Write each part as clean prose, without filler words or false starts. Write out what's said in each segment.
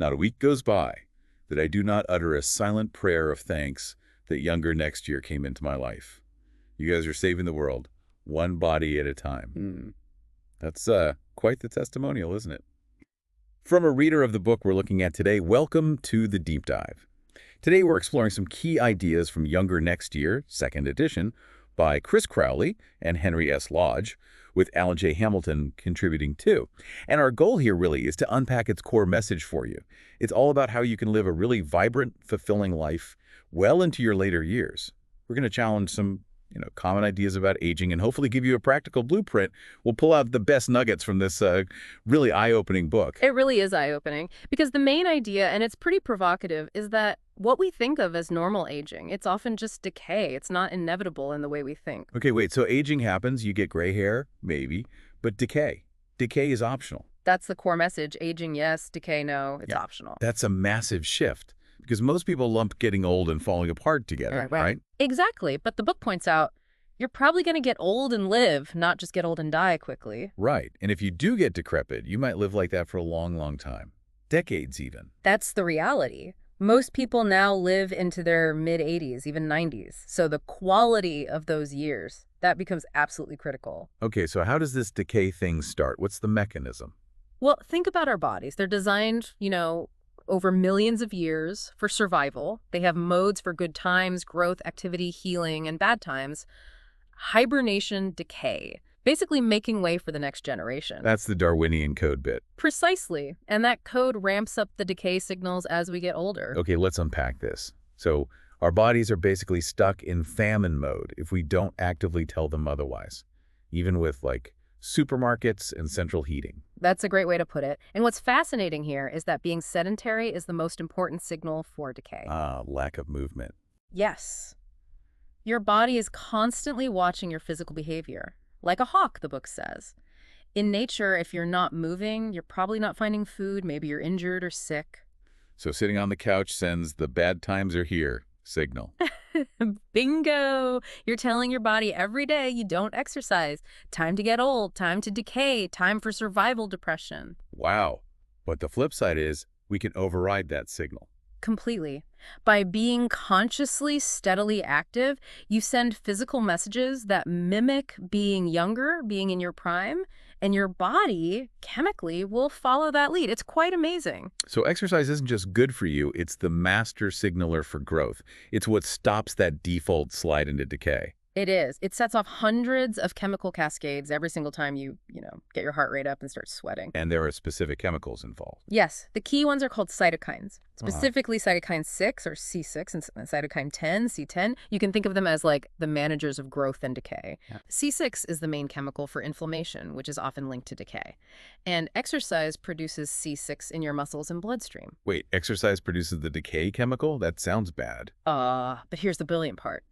Not a week goes by that I do not utter a silent prayer of thanks that younger next year came into my life. You guys are saving the world, one body at a time. That's quite the testimonial, isn't it? From a reader of the book we're looking at today, welcome to the Deep Dive. Today we're exploring some key ideas from Younger Next Year, second edition, by Chris Crowley and Henry S. Lodge, with Alan J. Hamilton contributing too. And our goal here really is to unpack its core message for you. It's all about how you can live a really vibrant, fulfilling life well into your later years. We're going to challenge some common ideas about aging and hopefully give you a practical blueprint. We'll pull out the best nuggets from this really eye-opening book. It really is eye-opening because the main idea, and it's pretty provocative, is that what we think of as normal aging, it's often just decay. It's not inevitable in the way we think. Okay, wait, so aging happens, you get gray hair, maybe, but decay. Decay is optional. That's the core message. Aging, yes. Decay, no. It's optional. That's a massive shift. Because most people lump getting old and falling apart together, right? Exactly. But the book points out you're probably going to get old and live, not just get old and die quickly. Right. And if you do get decrepit, you might live like that for a long, long time. Decades even. That's the reality. Most people now live into their mid-80s, even 90s. So the quality of those years, that becomes absolutely critical. Okay, so how does this decay thing start? What's the mechanism? Well, think about our bodies. They're designed, over millions of years for survival. They have modes for good times, growth, activity, healing, and bad times. Hibernation, decay, basically making way for the next generation. That's the Darwinian code bit. Precisely. And that code ramps up the decay signals as we get older. Okay, let's unpack this. So our bodies are basically stuck in famine mode if we don't actively tell them otherwise, even with supermarkets and central heating. That's a great way to put it. And what's fascinating here is that being sedentary is the most important signal for decay. Lack of movement. Yes. Your body is constantly watching your physical behavior. Like a hawk, the book says. In nature, if you're not moving, you're probably not finding food. Maybe you're injured or sick. So sitting on the couch sends the bad times are here signal. Bingo! You're telling your body every day you don't exercise. Time to get old, time to decay, time for survival depression. Wow. But the flip side is we can override that signal. Completely. By being consciously, steadily active, you send physical messages that mimic being younger, being in your prime, and your body, chemically, will follow that lead. It's quite amazing. So exercise isn't just good for you, it's the master signaler for growth. It's what stops that default slide into decay. It is. It sets off hundreds of chemical cascades every single time you get your heart rate up and start sweating. And there are specific chemicals involved. Yes. The key ones are called cytokines, specifically cytokine 6 or C6 and cytokine 10, C10. You can think of them as the managers of growth and decay. Yeah. C6 is the main chemical for inflammation, which is often linked to decay. And exercise produces C6 in your muscles and bloodstream. Wait, exercise produces the decay chemical? That sounds bad. But here's the brilliant part.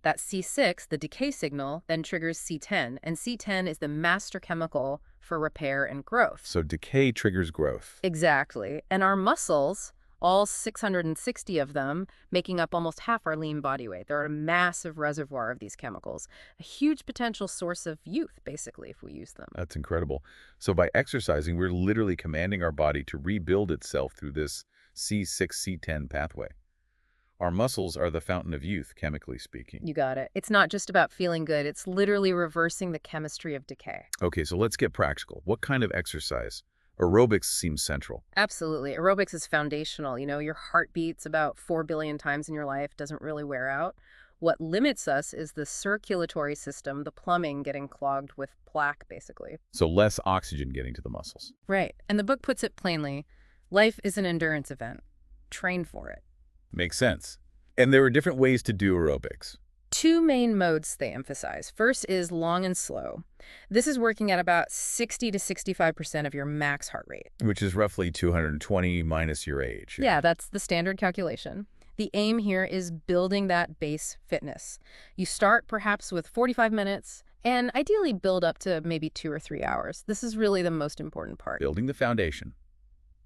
That C6, the decay signal, then triggers C10, and C10 is the master chemical for repair and growth. So decay triggers growth. Exactly. And our muscles, all 660 of them, making up almost half our lean body weight. They're a massive reservoir of these chemicals, a huge potential source of youth, basically, if we use them. That's incredible. So by exercising, we're literally commanding our body to rebuild itself through this C6, C10 pathway. Our muscles are the fountain of youth, chemically speaking. You got it. It's not just about feeling good. It's literally reversing the chemistry of decay. Okay, so let's get practical. What kind of exercise? Aerobics seems central. Absolutely. Aerobics is foundational. Your heart beats about 4 billion times in your life, doesn't really wear out. What limits us is the circulatory system, the plumbing getting clogged with plaque, basically. So less oxygen getting to the muscles. Right. And the book puts it plainly. Life is an endurance event. Train for it. Makes sense. And there are different ways to do aerobics. Two main modes they emphasize. First is long and slow. This is working at about 60 to 65% of your max heart rate. Which is roughly 220 minus your age. Yeah, that's the standard calculation. The aim here is building that base fitness. You start perhaps with 45 minutes and ideally build up to maybe 2 or 3 hours. This is really the most important part. Building the foundation.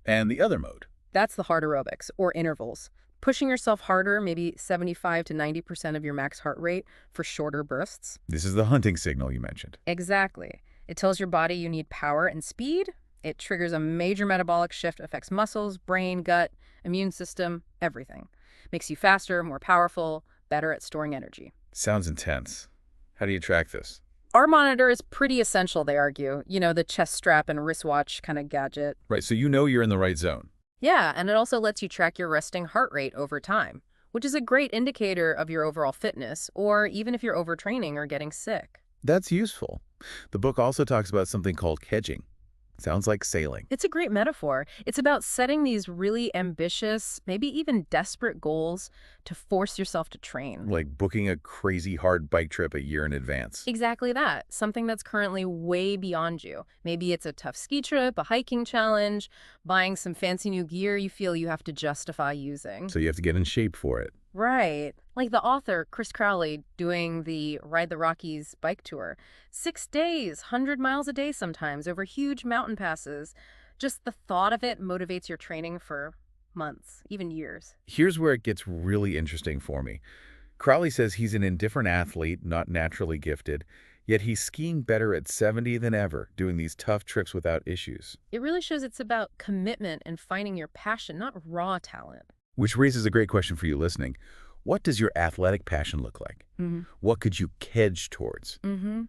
And the other mode. That's the hard aerobics, or intervals. Pushing yourself harder, maybe 75 to 90% of your max heart rate for shorter bursts. This is the hunting signal you mentioned. Exactly. It tells your body you need power and speed, It triggers a major metabolic shift, affects muscles, brain, gut, immune system, everything. Makes you faster, more powerful, better at storing energy. Sounds intense. How do you track this? Our monitor is pretty essential, they argue. You know, the chest strap and wristwatch kind of gadget. Right, so you know you're in the right zone. Yeah, and it also lets you track your resting heart rate over time, which is a great indicator of your overall fitness, or even if you're overtraining or getting sick. That's useful. The book also talks about something called kedging. Sounds like sailing. It's a great metaphor. It's about setting these really ambitious, maybe even desperate goals to force yourself to train. Like booking a crazy hard bike trip a year in advance. Exactly that. Something that's currently way beyond you. Maybe it's a tough ski trip, a hiking challenge, buying some fancy new gear you feel you have to justify using. So you have to get in shape for it. Right. Like the author, Chris Crowley, doing the Ride the Rockies bike tour. 6 days, 100 miles a day sometimes, over huge mountain passes. Just the thought of it motivates your training for months, even years. Here's where it gets really interesting for me. Crowley says he's an indifferent athlete, not naturally gifted, yet he's skiing better at 70 than ever, doing these tough trips without issues. It really shows it's about commitment and finding your passion, not raw talent. Which raises a great question for you listening. What does your athletic passion look like? What could you kedge towards?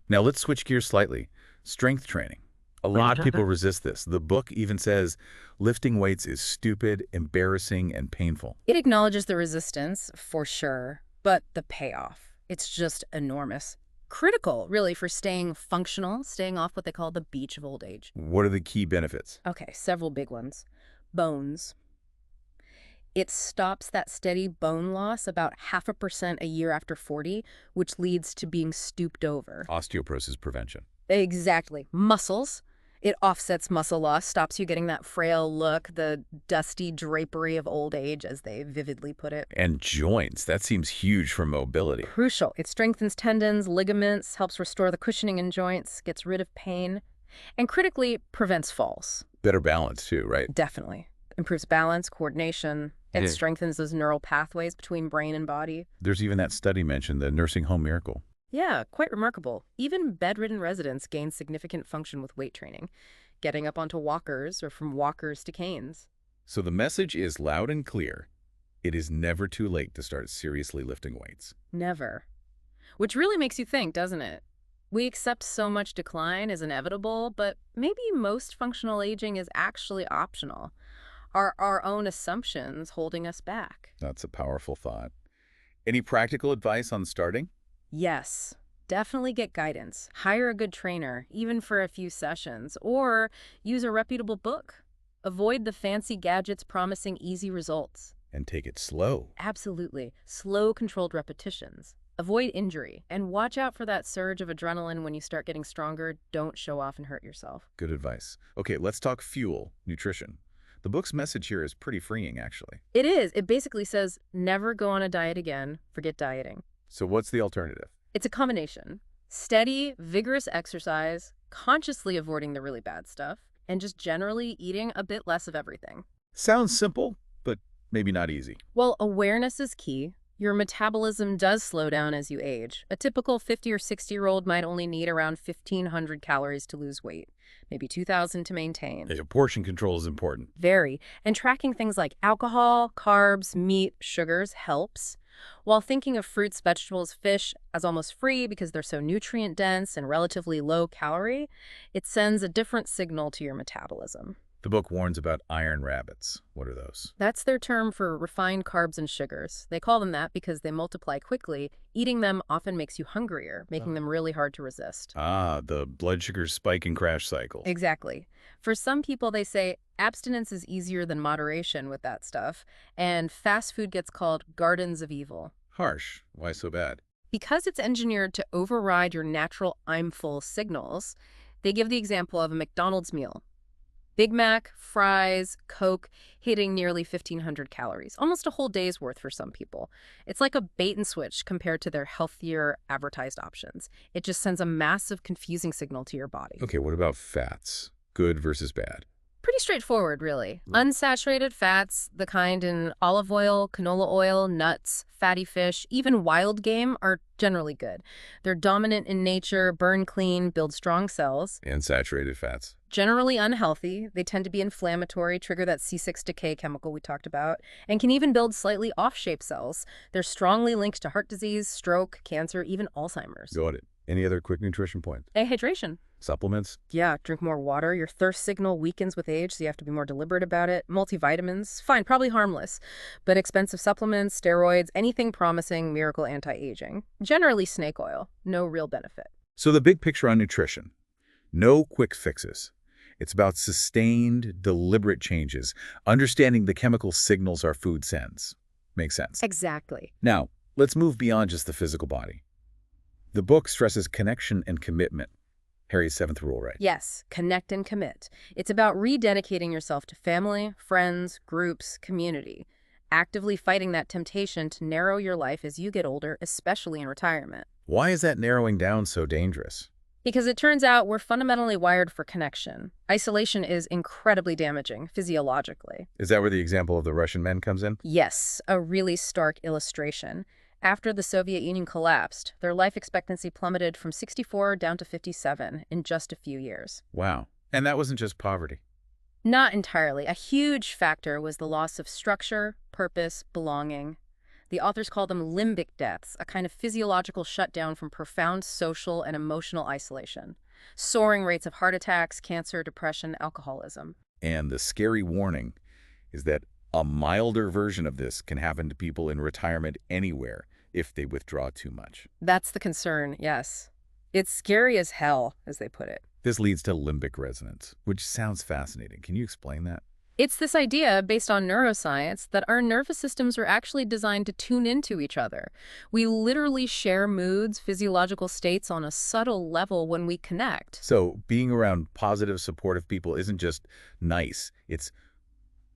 Now let's switch gears slightly. Strength training. A lot of people resist this. The book even says lifting weights is stupid, embarrassing, and painful. It acknowledges the resistance, for sure, but the payoff, it's just enormous. Critical, really, for staying functional, staying off what they call the beach of old age. What are the key benefits? Okay, several big ones. Bones. It stops that steady bone loss about 0.5% a year after 40, which leads to being stooped over. Osteoporosis prevention. Exactly. Muscles. It offsets muscle loss, stops you getting that frail look, the dusty drapery of old age, as they vividly put it. And joints. That seems huge for mobility. Crucial. It strengthens tendons, ligaments, helps restore the cushioning in joints, gets rid of pain, and critically prevents falls. Better balance too, right? Definitely. Improves balance, coordination. It strengthens those neural pathways between brain and body. There's even that study mentioned, the nursing home miracle. Yeah, quite remarkable. Even bedridden residents gain significant function with weight training, getting up onto walkers or from walkers to canes. So the message is loud and clear. It is never too late to start seriously lifting weights. Never. Which really makes you think, doesn't it? We accept so much decline as inevitable, but maybe most functional aging is actually optional. Are our own assumptions holding us back? That's a powerful thought. Any practical advice on starting? Yes. Definitely get guidance. Hire a good trainer, even for a few sessions, or use a reputable book. Avoid the fancy gadgets promising easy results. And take it slow. Absolutely. Slow, controlled repetitions. Avoid injury, and watch out for that surge of adrenaline when you start getting stronger. Don't show off and hurt yourself. Good advice. Okay, let's talk fuel, nutrition. The book's message here is pretty freeing, actually. It is. It basically says, never go on a diet again. Forget dieting. So what's the alternative? It's a combination. Steady, vigorous exercise, consciously avoiding the really bad stuff, and just generally eating a bit less of everything. Sounds simple, but maybe not easy. Well, awareness is key. Your metabolism does slow down as you age. A typical 50 or 60-year-old might only need around 1,500 calories to lose weight, maybe 2,000 to maintain. Portion control is important. Very. And tracking things like alcohol, carbs, meat, sugars helps. While thinking of fruits, vegetables, fish as almost free because they're so nutrient-dense and relatively low-calorie, it sends a different signal to your metabolism. The book warns about iron rabbits. What are those? That's their term for refined carbs and sugars. They call them that because they multiply quickly. Eating them often makes you hungrier, making them really hard to resist. Ah, the blood sugar spike and crash cycle. Exactly. For some people, they say abstinence is easier than moderation with that stuff, and fast food gets called gardens of evil. Harsh. Why so bad? Because it's engineered to override your natural I'm full signals, they give the example of a McDonald's meal. Big Mac, fries, Coke, hitting nearly 1,500 calories, almost a whole day's worth for some people. It's like a bait and switch compared to their healthier advertised options. It just sends a massive confusing signal to your body. Okay, what about fats? Good versus bad? Pretty straightforward, really. Unsaturated fats, the kind in olive oil, canola oil, nuts, fatty fish, even wild game, are generally good. They're dominant in nature, burn clean, build strong cells. And saturated fats? Generally unhealthy, they tend to be inflammatory, trigger that C6 decay chemical we talked about, and can even build slightly off-shaped cells. They're strongly linked to heart disease, stroke, cancer, even Alzheimer's. Got it. Any other quick nutrition points? Hydration. Supplements? Yeah, drink more water. Your thirst signal weakens with age, so you have to be more deliberate about it. Multivitamins, fine, probably harmless. But expensive supplements, steroids, anything promising miracle anti-aging. Generally snake oil. No real benefit. So the big picture on nutrition. No quick fixes. It's about sustained, deliberate changes, understanding the chemical signals our food sends. Makes sense. Exactly. Now, let's move beyond just the physical body. The book stresses connection and commitment. Harry's 7th rule, right? Yes, connect and commit. It's about rededicating yourself to family, friends, groups, community. Actively fighting that temptation to narrow your life as you get older, especially in retirement. Why is that narrowing down so dangerous? Because it turns out we're fundamentally wired for connection. Isolation is incredibly damaging, physiologically. Is that where the example of the Russian men comes in? Yes, a really stark illustration. After the Soviet Union collapsed, their life expectancy plummeted from 64 down to 57 in just a few years. Wow. And that wasn't just poverty. Not entirely. A huge factor was the loss of structure, purpose, belonging. The authors call them limbic deaths, a kind of physiological shutdown from profound social and emotional isolation. Soaring rates of heart attacks, cancer, depression, alcoholism. And the scary warning is that a milder version of this can happen to people in retirement anywhere if they withdraw too much. That's the concern, yes. It's scary as hell, as they put it. This leads to limbic resonance, which sounds fascinating. Can you explain that? It's this idea, based on neuroscience, that our nervous systems are actually designed to tune into each other. We literally share moods, physiological states on a subtle level when we connect. So being around positive, supportive people isn't just nice. It's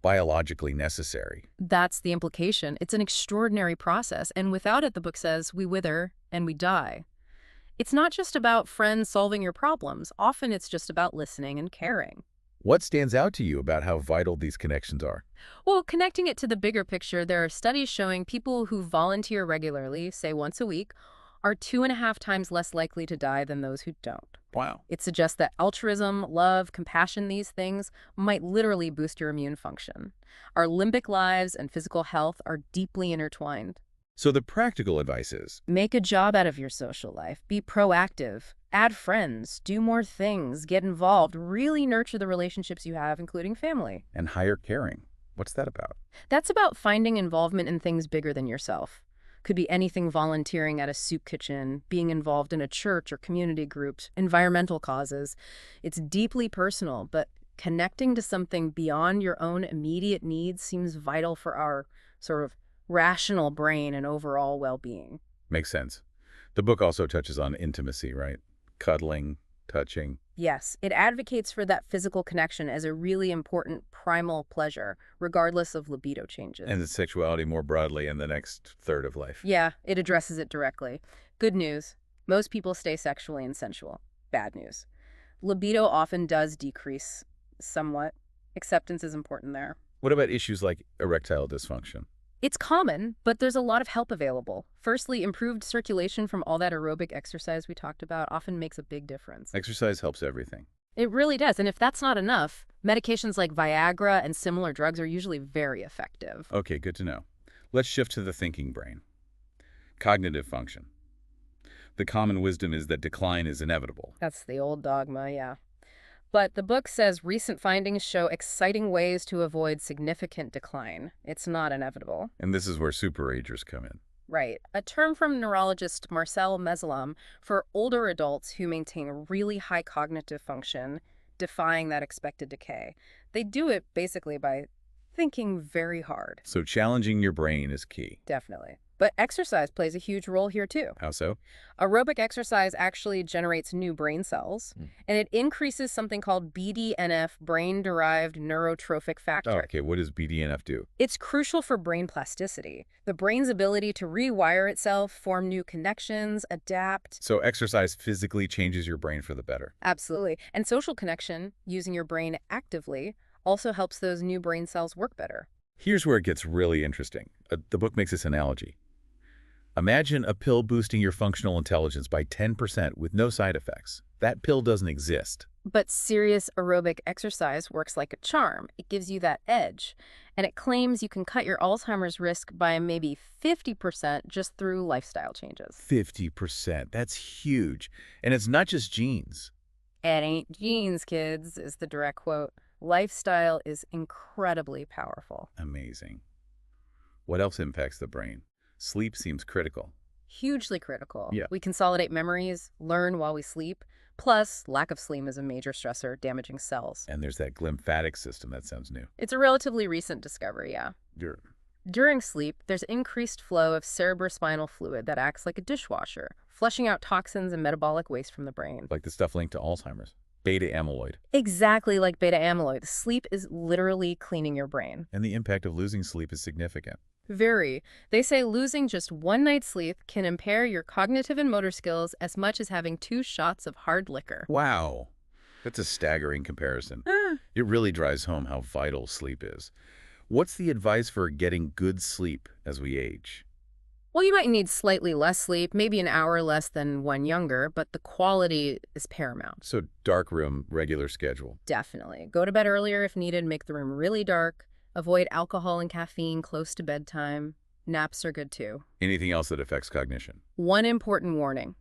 biologically necessary. That's the implication. It's an extraordinary process, and without it, the book says, we wither and we die. It's not just about friends solving your problems. Often it's just about listening and caring. What stands out to you about how vital these connections are? Well, connecting it to the bigger picture, there are studies showing people who volunteer regularly, say once a week, are 2.5 times less likely to die than those who don't. Wow. It suggests that altruism, love, compassion, these things might literally boost your immune function. Our limbic lives and physical health are deeply intertwined. So the practical advice is, Make a job out of your social life. Be proactive. Add friends. Do more things. Get involved. Really nurture the relationships you have, including family. and higher caring. What's that about? That's about finding involvement in things bigger than yourself. Could be anything: volunteering at a soup kitchen, being involved in a church or community group, environmental causes. It's deeply personal, but connecting to something beyond your own immediate needs seems vital for our sort of rational brain and overall well-being. Makes sense. The book also touches on intimacy, right? Cuddling, touching. Yes, it advocates for that physical connection as a really important primal pleasure, regardless of libido changes. And sexuality more broadly in the next third of life. Yeah, it addresses it directly. Good news: most people stay sexually and sensual. Bad news: libido often does decrease somewhat. Acceptance is important there. What about issues like erectile dysfunction? It's common, but there's a lot of help available. Firstly, improved circulation from all that aerobic exercise we talked about often makes a big difference. Exercise helps everything. It really does, and if that's not enough, medications like Viagra and similar drugs are usually very effective. Okay, good to know. Let's shift to the thinking brain. Cognitive function. The common wisdom is that decline is inevitable. That's the old dogma, yeah. But the book says recent findings show exciting ways to avoid significant decline. It's not inevitable. And this is where superagers come in. Right. A term from neurologist Marcel Mezelam for older adults who maintain really high cognitive function, defying that expected decay. They do it basically by thinking very hard. So challenging your brain is key. Definitely. But exercise plays a huge role here too. How so? Aerobic exercise actually generates new brain cells, and it increases something called BDNF, brain-derived neurotrophic factor. Oh, okay, what does BDNF do? It's crucial for brain plasticity, the brain's ability to rewire itself, form new connections, adapt. So exercise physically changes your brain for the better. Absolutely. And social connection, using your brain actively, also helps those new brain cells work better. Here's where it gets really interesting. The book makes this analogy. Imagine a pill boosting your functional intelligence by 10% with no side effects. That pill doesn't exist. But serious aerobic exercise works like a charm. It gives you that edge. And it claims you can cut your Alzheimer's risk by maybe 50% just through lifestyle changes. 50%. That's huge. And it's not just genes. It ain't genes, kids, is the direct quote. Lifestyle is incredibly powerful. Amazing. What else impacts the brain? Sleep seems critical. Hugely critical. Yeah. We consolidate memories, learn while we sleep. Plus, lack of sleep is a major stressor, damaging cells. And there's that glymphatic system. That sounds new. It's a relatively recent discovery, yeah. You're During sleep, there's increased flow of cerebrospinal fluid that acts like a dishwasher, flushing out toxins and metabolic waste from the brain. like the stuff linked to Alzheimer's. Beta amyloid. Exactly like beta amyloid. Sleep is literally cleaning your brain. And the impact of losing sleep is significant. Very. They say losing just one night's sleep can impair your cognitive and motor skills as much as having 2 shots of hard liquor. Wow. That's a staggering comparison. It really drives home how vital sleep is. What's the advice for getting good sleep as we age? Well, you might need slightly less sleep, maybe an hour less than when younger, but the quality is paramount. So dark room, regular schedule. Definitely. Go to bed earlier if needed, make the room really dark. Avoid alcohol and caffeine close to bedtime. Naps are good too. Anything else that affects cognition? One important warning.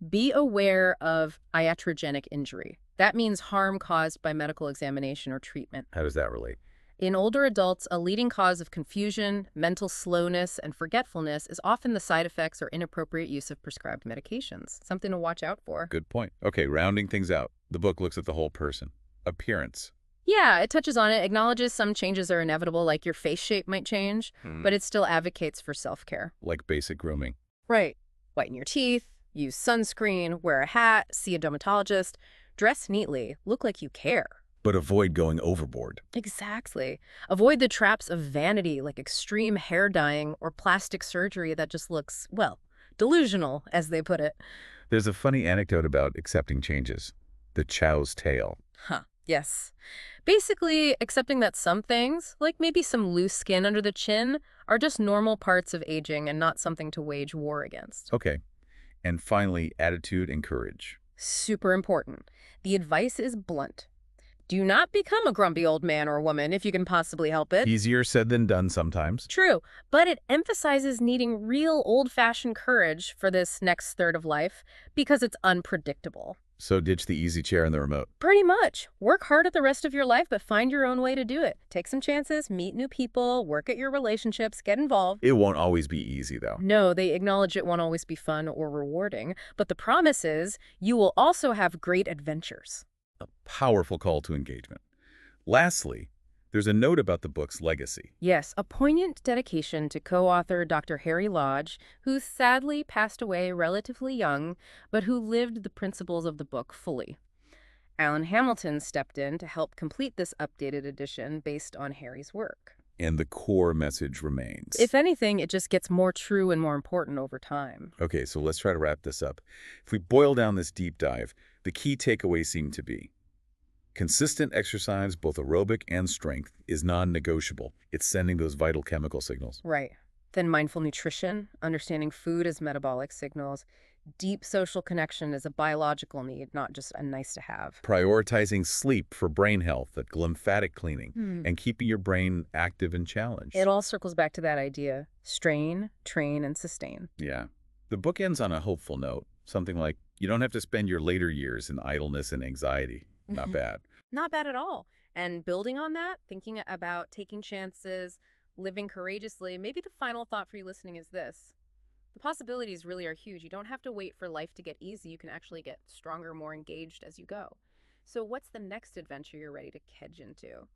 Be aware of iatrogenic injury. That means harm caused by medical examination or treatment. How does that relate? In older adults, a leading cause of confusion, mental slowness, and forgetfulness is often the side effects or inappropriate use of prescribed medications. Something to watch out for. Good point. Okay, rounding things out. The book looks at the whole person. Appearance. Yeah, it touches on it, acknowledges some changes are inevitable, like your face shape might change, but it still advocates for self-care. Like basic grooming. Right. Whiten your teeth, use sunscreen, wear a hat, see a dermatologist, dress neatly, look like you care. But avoid going overboard. Exactly. Avoid the traps of vanity like extreme hair dyeing or plastic surgery that just looks, well, delusional, as they put it. There's a funny anecdote about accepting changes. The chow's tail. Huh. Yes. Basically, accepting that some things, like maybe some loose skin under the chin, are just normal parts of aging and not something to wage war against. Okay. And finally, attitude and courage. Super important. The advice is blunt. Do not become a grumpy old man or woman if you can possibly help it. Easier said than done sometimes. True, but it emphasizes needing real old-fashioned courage for this next third of life because it's unpredictable. So ditch the easy chair and the remote. Pretty much. Work hard at the rest of your life, but find your own way to do it. Take some chances, meet new people, work at your relationships, get involved. It won't always be easy, though. No, they acknowledge it won't always be fun or rewarding, but the promise is you will also have great adventures. A powerful call to engagement. Lastly, there's a note about the book's legacy. Yes, a poignant dedication to co-author Dr. Harry Lodge, who sadly passed away relatively young, but who lived the principles of the book fully. Alan Hamilton stepped in to help complete this updated edition based on Harry's work. And the core message remains. If anything, it just gets more true and more important over time. Okay, so let's try to wrap this up. If we boil down this deep dive, the key takeaways seem to be consistent exercise, both aerobic and strength, is non-negotiable. It's sending those vital chemical signals. Right. Then mindful nutrition, understanding food as metabolic signals, deep social connection is a biological need, not just a nice to have. Prioritizing sleep for brain health, that lymphatic cleaning, and keeping your brain active and challenged. It all circles back to that idea: strain, train, and sustain. Yeah. The book ends on a hopeful note, something like, you don't have to spend your later years in idleness and anxiety. Not bad. Not bad at all. And building on that, thinking about taking chances, living courageously, maybe the final thought for you listening is this. The possibilities really are huge. You don't have to wait for life to get easy. You can actually get stronger, more engaged as you go. So what's the next adventure you're ready to kedge into?